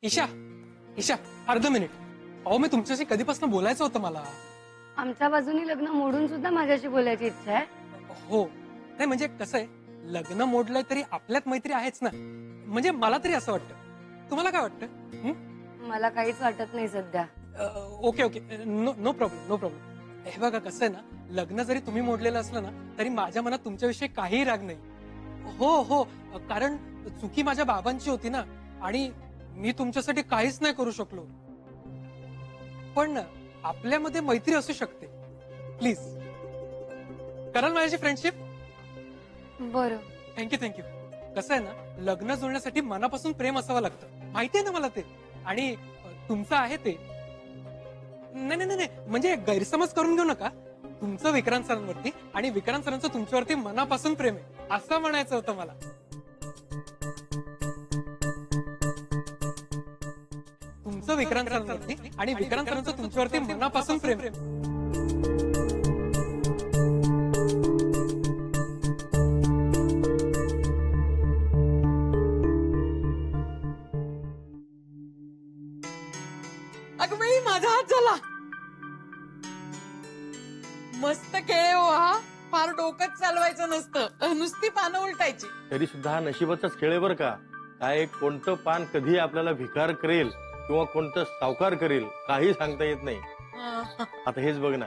ईशा, ईशा, अर्ध मिनिट. अहो मी तुमच्याशी कधीपासून बोलायचं होतं मला. आमच्या बाजूनी लग्न मोडून सुद्धा माझ्याशी बोलायची इच्छा आहे. हो, नाही म्हणजे कसं आहे, लग्न मोडलंय तरी आपल्यात मैत्री आहेच ना. म्हणजे मला तरी असं वाटतं. तुम्हाला काय वाटतं? मला काहीच वाटत नाही सध्या. Okay okay, no no problem, no problem. हे बघा कसं आहे ना, लग्न जरी तुम्ही मोडलेलं असलं ना, तरी माझ्या मनात तुमच्याविषयी काहीही राग नाही. हो हो, कारण चुकी माझ्या बाबांची होती ना, आणि मी तुमच्यासाठी काहीच नाही करू शकलो. पण आपल्यामध्ये मैत्री असू शकते. प्लीज कराल माझ्याशी फ्रेंडशिप? बरं. Thank you thank you. कसं आहे ना, लग्न जुळण्यासाठी मनापासून प्रेम असावं लागतं. माहिती आहे ना मला ते. आणि तुमचं आहे ते. नाही नाही नाही, म्हणजे गैरसमज करून घेऊ नका. तुमचं विक्रांत सरांवरती आणि विक्रांत सरांचं तुमच्यावरती मनापासून प्रेम आहे, असं म्हणायचं होतं मला. तुमचं विक्रांत सरांवरती आणि विक्रांत सरांचं तुमच्यावरती मनापासून प्रेम आहे. अगं बाई, माझा हात झाला. मस्त खेळ हो हा. फार डोकंच चालवायचं नसतं, नुसती पानं उलटायची. तरी सुद्धा हा नशिबाचाच खेळ आहे बरं का. काय कोणतं पान कधी आपल्याला भिकार करेल किंवा कोणतं सावकार करेल काही सांगता येत नाही. आता हेच बघ ना,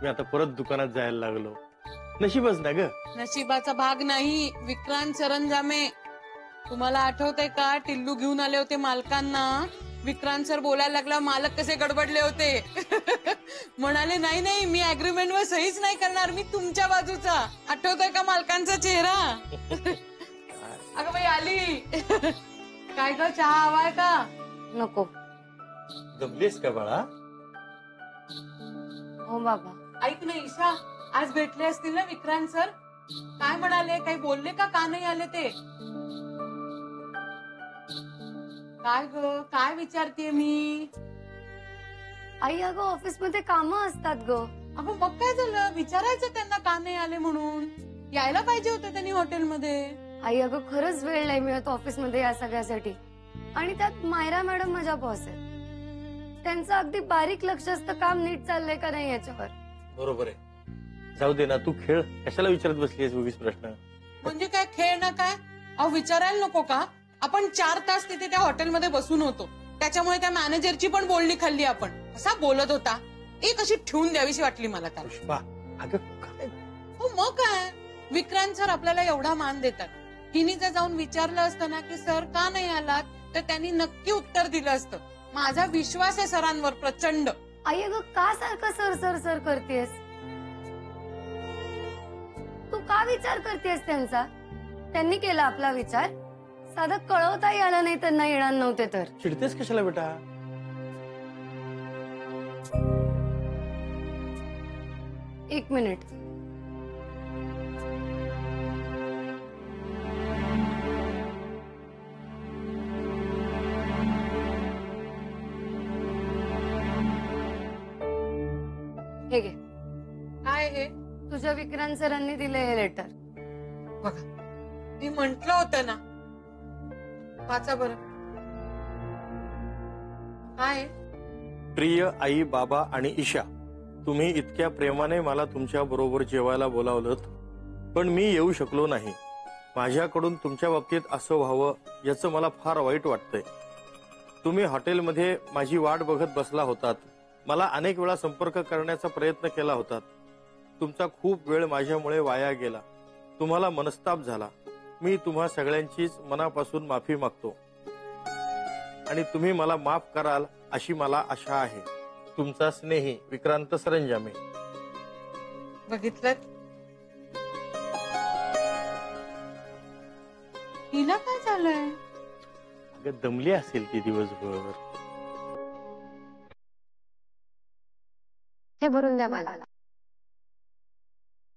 मी आता परत दुकानात जायला लागलो. नशीबच ना ग. नशिबाचा भाग नाही विक्रांत सरंजामे. तुम्हाला आठवतंय का, टिल्लू घेऊन आले होते मालकांना. विक्रांत सर बोलायला लागला, मालक कसे गडबडले होते. म्हणाले नाही नाही, मी अग्रीमेंट वर सहीच नाही करणार, मी तुमच्या बाजूचा. आठवतोय का मालकांचा चेहरा? अगं बाई आली. काय ग, चहा हवाय का? नको. दमलीस का बाळा? हो बाबा. ऐक ना ईशा, आज भेटले असतील ना विक्रांत सर? काय म्हणाले, काही बोलले का नाही आले ते? काय ग, काय विचारतेय मी? आई अगं ऑफिस मध्ये कामं असतात ग. अगं मग काय झालं, विचारायचं त्यांना का नाही आले म्हणून. यायला पाहिजे होतं त्यांनी हॉटेलमध्ये. आई अगं खरंच वेळ नाही मिळत ऑफिस मध्ये या सगळ्यासाठी. आणि त्यात मायरा मॅडम माझ्या बॉस आहेत. त्यांचं अगदी बारीक लक्ष असतं काम नीट चाललंय का नाही याच्यावर. बरोबर आहे. जाऊ दे ना, तू खेळ कशाला विचारत बसलीस उगीच प्रश्न. म्हणजे काय खेळ ना काय? अहो विचारायला नको का? आपण 4 तास तिथे त्या हॉटेलमध्ये बसून होतो, त्याच्यामुळे त्या मॅनेजरची पण बोलणी खाल्ली आपण. कसा बोलत होता, एक अशी ठेवून द्यावीशी वाटली मला त्याला. पुष्पा, अगं काय? हो मग काय, विक्रांत सर आपल्याला एवढा मान देतात. हिनी जर जाऊन विचारलं असतं ना की सर का नाही आलात, तर त्यांनी नक्की उत्तर दिलं असतं. माझा विश्वास आहे सरांवर प्रचंड. आई अगं का सारखं सर सर सर करतेस? तू का विचार करतेस त्यांचा? त्यांनी केला आपला विचार. साधं कळवताही आलं नाही त्यांना, येणार नव्हते तर. चिडतेस कशाला बेटा? एक मिनिट. हे घे. काय हे? तुझ्या विक्रांत सरांनी दिले हे लेटर. बघा, मी म्हंटल होतं ना. वाचा बरं. काय? प्रिय आई, बाबा आणि ईशा, तुम्ही इतक्या प्रेमाने मला तुमच्या बरोबर जेवायला बोलावलं, पण मी येऊ शकलो नाही. माझ्याकडून तुमच्या बाबतीत असं व्हावं याचं मला फार वाईट वाटतंय. तुम्ही हॉटेलमध्ये माझी वाट बघत बसला होतात. मला अनेक वेळा संपर्क करण्याचा प्रयत्न केला होता. तुमचा खूप वेळ माझ्यामुळे वाया गेला. तुम्हाला मनस्ताप झाला. मी तुम्हा सगळ्यांचीच मनापासून माफी मागतो आणि तुम्ही मला माफ कराल अशी मला आशा आहे. तुमचा स्नेही विक्रांत सरंजामे. बघितलं, हिला काय झालंय? अगं दमली असेल ती दिवसभर. हे भरून द्या मला.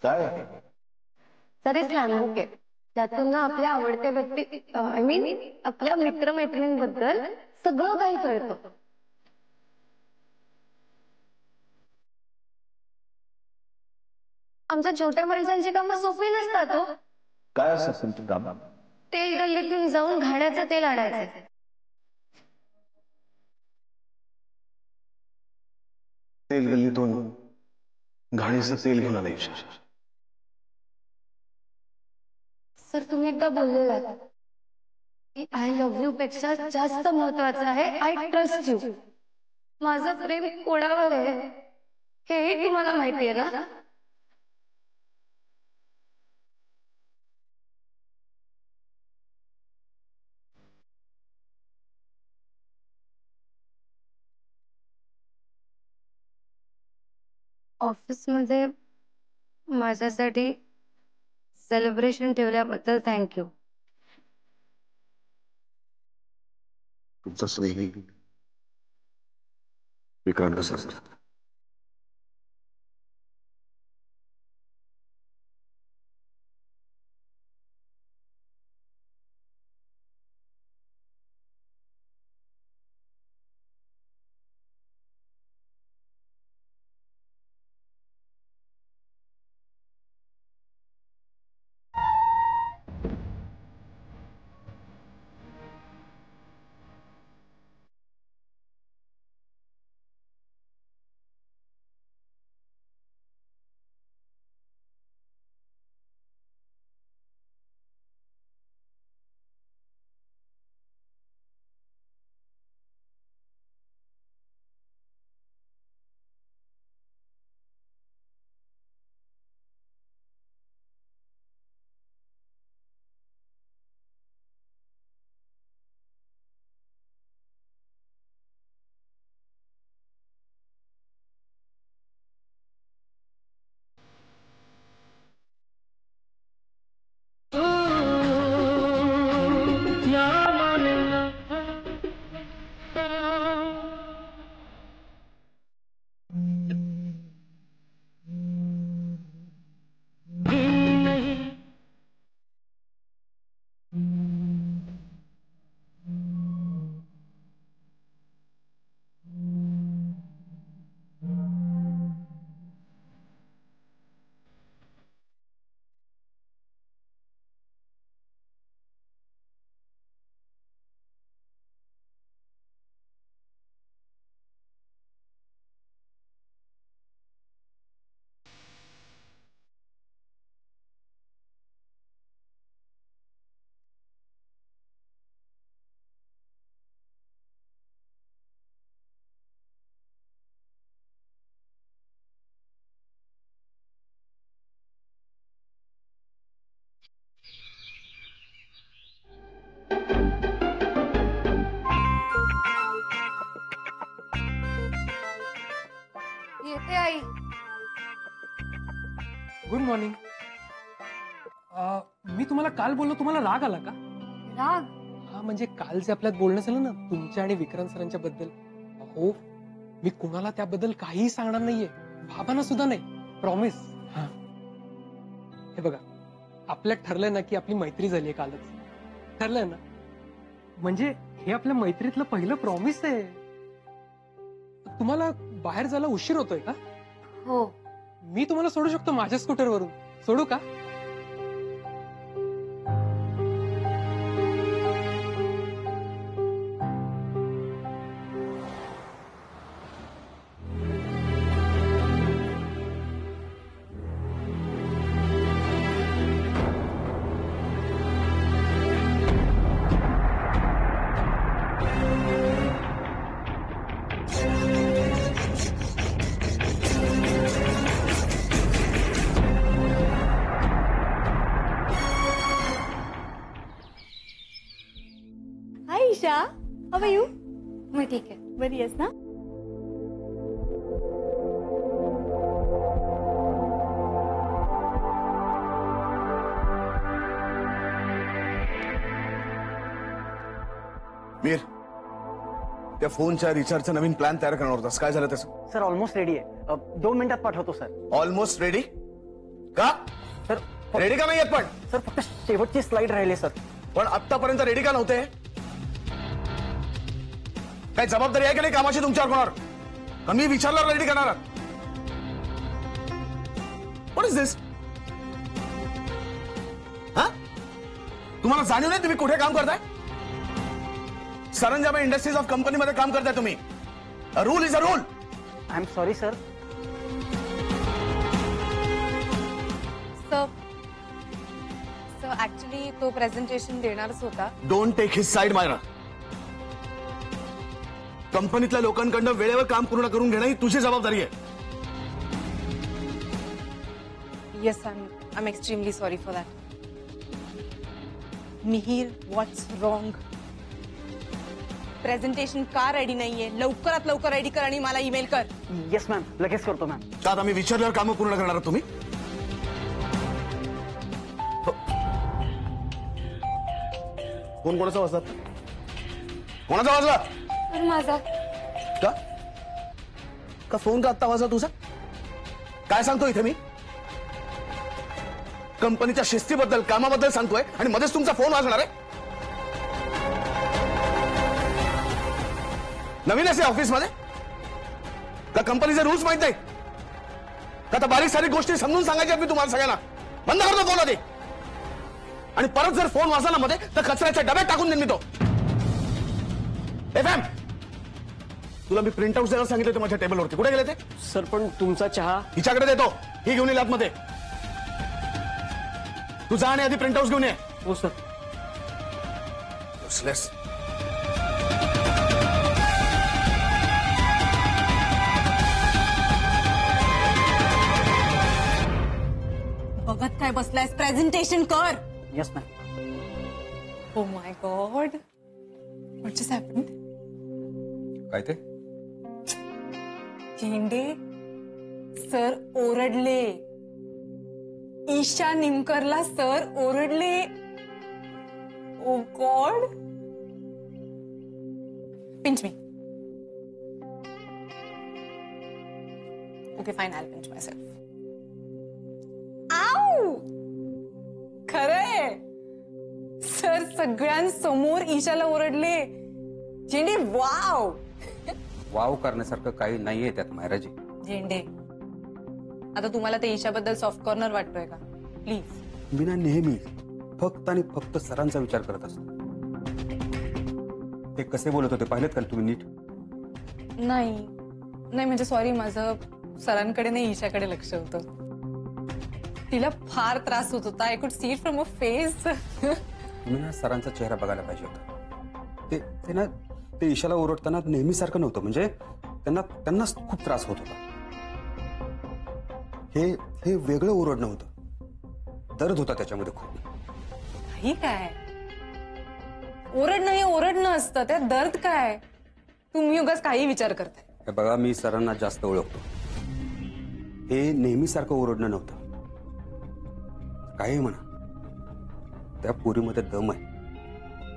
काय? तरीच हँडबुक आहे. त्यातून ना आपल्या आवडत्या व्यक्ती, आय मीन आपल्या मित्रमैत्रिणींबद्दल सगळं काही कळतं. आमच्या छोट्या माणसांची कामं सोपी नसतात हो. काय असतं तुमचं काम? तेल गल्लीतून जाऊन घाण्याचं तेल आणायचं. तेल गल्लीतून घाणीचं तेल घेऊन आलं ईशा. सर तुम्ही एकदा बोललेला की आय लव्ह यू पेक्षा जास्त महत्वाचं आहे आय ट्रस्ट यू. माझं प्रेम कोणावर आहे हेही तुम्हाला माहिती आहे ना. ऑफिसमध्ये माझ्यासाठी सेलिब्रेशन ठेवल्याबद्दल थँक्यू. तुमचा स्नेही विक्रांत सर. येते आई. Good morning. मी तुम्हाला काल बोललो, तुम्हाला राग आला का? राग? हा म्हणजे काल जे आपल्यात बोलणं झालं ना तुमच्या आणि विक्रांत सरांच्या बद्दल. हो, मी कुणाला त्याबद्दल काहीही सांगणार नाहीये, बाबांना सुद्धा नाही, प्रॉमिस. हा हे बघा, आपल्यात ठरलंय ना की आपली मैत्री झाली आहे कालच. ठरलंय ना, म्हणजे हे आपल्या मैत्रीतलं पहिलं प्रॉमिस आहे. तुम्हाला बाहेर जायला उशीर होतोय का? हो. मी तुम्हाला सोडू शकतो माझ्या स्कूटरवरून. सोडू का? हाय ईशा, हाउ आर यू? मी ठीक आहे. बरी आहेस ना? मीर, त्या फोनच्या रिचार्जचा नवीन प्लॅन तयार करणार होतास, काय झालं त्याचं? सर ऑलमोस्ट रेडी आहे. 2 मिनिटात पाठवतो सर. ऑलमोस्ट रेडी का? सर रेडी का नाही आहेत पण? सर फक्त शेवटची स्लाइड राहिली सर. पण आतापर्यंत रेडी का नव्हते? काय जबाबदारी आहे का नाही कामाची तुमच्यावर कोणावर? का मी विचारल्यावर रेडी करणार? व्हॉट इज दिस? हा, तुम्हाला जाणीव नाही तुम्ही कुठे काम करताय? सरंजाम इंडस्ट्रीज ऑफ कंपनीमध्ये काम करताय तुम्ही. Rule is a rule. I am sorry sir. Sir actually तो प्रेझेंटेशन देणारच होता. Don't take his side Myra. कंपनीतल्या लोकांकडनं वेळेवर काम पूर्ण करून घेणं ही तुझी जबाबदारी आहे. Yes I am extremely sorry for that. Mihir what's wrong? Presentation का रेडी नाहीये? लवकरात लवकर रेडी कर आणि मला ईमेल कर. येस मॅम, लगेच करतो मॅम. का आता मी विचारल्यावर कामं पूर्ण करणार आहात तुम्ही? फोन कोणाचा वाजला? कोणाचा वाजला? माझा. का का फोन का आत्ता वाजला तुझा? काय सांगतो इथे मी? कंपनीच्या शिस्तीबद्दल कामाबद्दल सांगतोय आणि मध्येच तुमचा फोन वाजणार आहे? नवीन असे ऑफिसमध्ये का कंपनीचे रूल्स माहित नाही का? आता बारीक सारीक गोष्टी समजून सांगायच्या मी तुम्हाला सगळ्यांना. बंद करतो फोन आधी. आणि परत जर फोन वाजला ना मध्ये तर कचऱ्याच्या डब्यात टाकून देईन मी तो. एफएम तुला मी प्रिंट आउट द्यायला सांगितलं माझ्या टेबलवरती. कुठे गेले ते? सर पण तुमचा चहा. हिच्याकडे देतो. ही घेऊन येईल आतमध्ये. तू जा आणि आधी प्रिंट आउट घेऊन ये. हो सर. Useless. बघत काय बसलायस? प्रेझेंटेशन कर. Yes ma'am. Oh my god, what just happened? काय ते? झेंडे सर ओरडले. ईशा निमकरला सर ओरडले. Oh god. Pinch me. Okay fine, I pinch myself. Ow, खरंय सर सगळ्यांसमोर ईशाला ओरडले. झेंडे वाव. वाव करण्यासारखं काही नाहीये त्यात मायराजी. झेंडे आता तुम्हाला ते ईशाबद्दल सॉफ्ट कॉर्नर वाटतोय का? प्लीज. मी ना नेहमी फक्त आणि फक्त सरांचा विचार करत असतो. ते कसे बोलत होते पाहिलेत का तुम्ही नीट? नाही नाही म्हणजे सॉरी, माझं सरांकडे नाही ईशाकडे लक्ष होतं. तिला फार त्रास होत होता. I could see it from a face. तुम्ही ना सरांचा चेहरा बघायला पाहिजे होता. ते ना ते ईशाला ओरडताना नेहमी सारखं नव्हतं. म्हणजे त्यांनाच खूप त्रास होत होता. हे वेगळं ओरडणं होतं. दर्द होता त्याच्यामध्ये खूप. ही काय ओरडणं हे ओरडणं असतं, त्यात दर्द काय? तुम्ही उगाच काही विचार करताय. हे बघा, मी सरांना जास्त ओळखतो. हे नेहमी सारखं ओरडणं नव्हतं. काही म्हणा, त्या पोरीमध्ये दम आहे.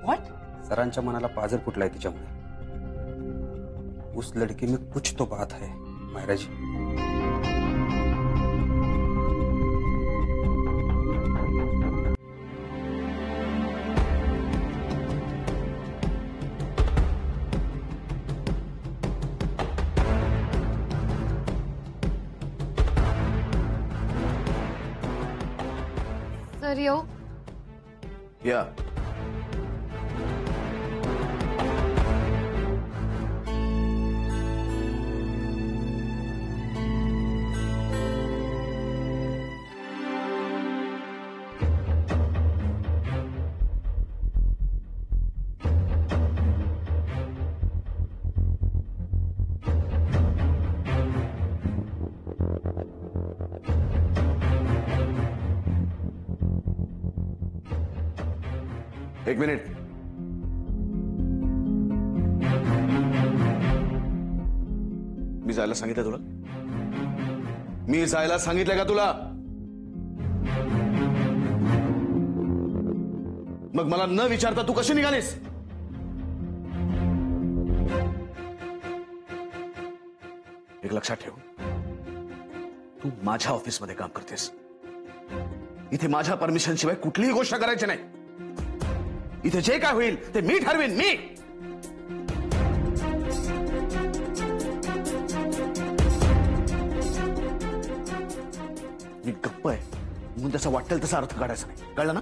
व्हॉट? सरांच्या मनाला पाझर फुटलाय तिच्यामुळे. उस लड़की में कुछ तो बात है मायरा जी. सर येऊ? या. एक मिनिट. मी जायला सांगितलं तुला? मी जायला सांगितलं का तुला? मग मला न विचारता तू कशी निघालीस? एक लक्षात ठेव, तू माझ्या ऑफिसमध्ये काम करतेस. इथे माझ्या परमिशन शिवाय कुठलीही गोष्ट करायची नाही. इथे जे काय होईल ते मी ठरवीन. मी गप्प आहे म्हणून त्याचा वाटेल तसा अर्थ काढायचा नाही. कळलं ना?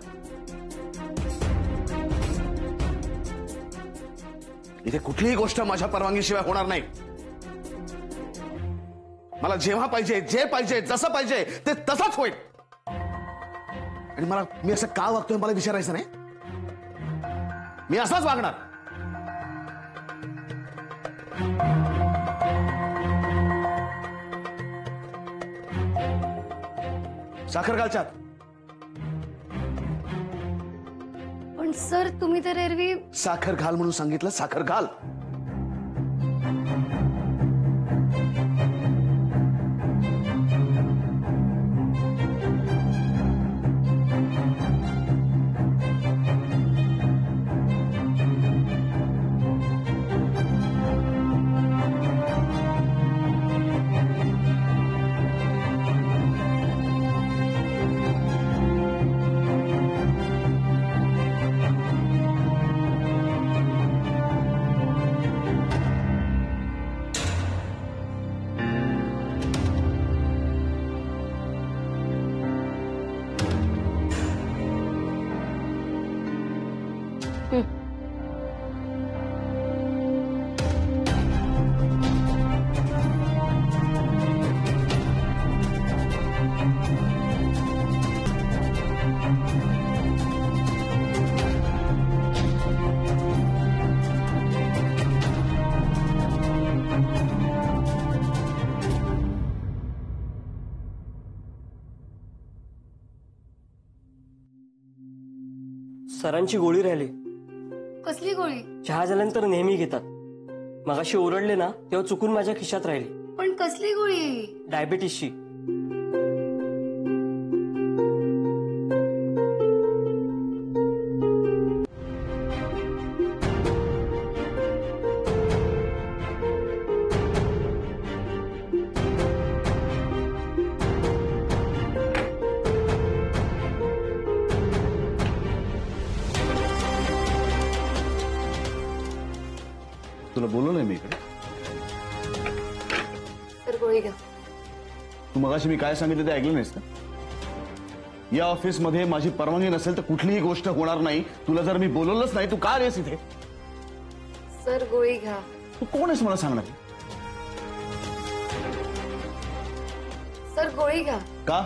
इथे कुठलीही गोष्ट माझ्या परवानगीशिवाय होणार नाही. मला जेव्हा पाहिजे, जे पाहिजे, जसं पाहिजे ते तसंच होईल. आणि मी असं का वागतोय मला विचारायचं नाही. मी असाच वागणार. साखर घाल चहात. पण सर तुम्ही तर एरवी साखर घाल म्हणून सांगितलं, साखर घाल. सरांची गोळी राहिली. कसली गोळी? चहा झाल्यानंतर नेहमी घेतात. मगाशी ओरडले ना तेव्हा चुकून माझ्या खिशात राहिली. पण कसली गोळी? डायबिटीसची. तुला बोललो नाही मी इकडे. सर गोळी घ्या. तू मगाशी मी काय सांगितलं ते ऐकलं नाहीस का? या ऑफिसमध्ये माझी परवानगी नसेल तर कुठलीही गोष्ट होणार नाही. तुला जर मी बोलवलंच नाही तू का आहेस इथे? सर गोळी घ्या. तू कोण आहेस मला सांगणार? सर गोळी घ्या. का?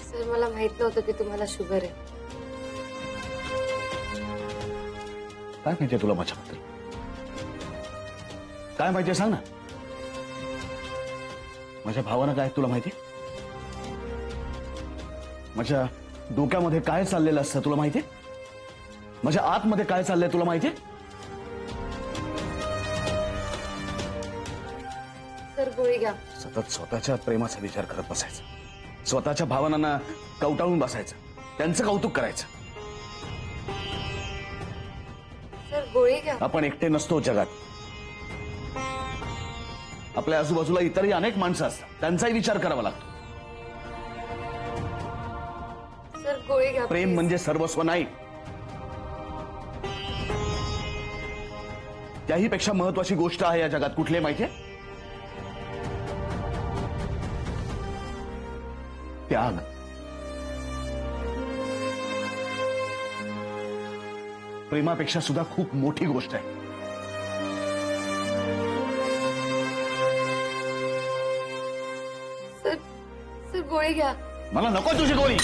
सर मला माहित नव्हतं की तुम्हाला शुगर आहे. काय माहितीये तुला माझ्याबद्दल? काय माहितीये सांग ना. माझ्या भावानं काय तुला माहितीये? माझ्या डोक्यामध्ये काय चाललेलं असतं तुला माहितीये? माझ्या आतमध्ये काय चाललंय तुला माहितीये? सर गोळी घ्या. सतत स्वतःच्या प्रेमाचा विचार करत बसायचा. स्वतःच्या भावनांना कवटाळून बसायचं. त्यांचं कौतुक करायचं. सर गोळी घ्या. आपण एकटे नसतो जगात. आपल्या आजूबाजूला इतरही अनेक माणसं असतात. त्यांचाही विचार करावा लागतो. सर गोळी घ्या. प्रेम म्हणजे सर्वस्व नाही. त्याही पेक्षा महत्वाची गोष्ट आहे या जगात कुठली माहितीये? त्याग. प्रेमापेक्षा सुद्धा खूप मोठी गोष्ट आहे. सर गोळी घ्या. मला नको तुझी गोळी.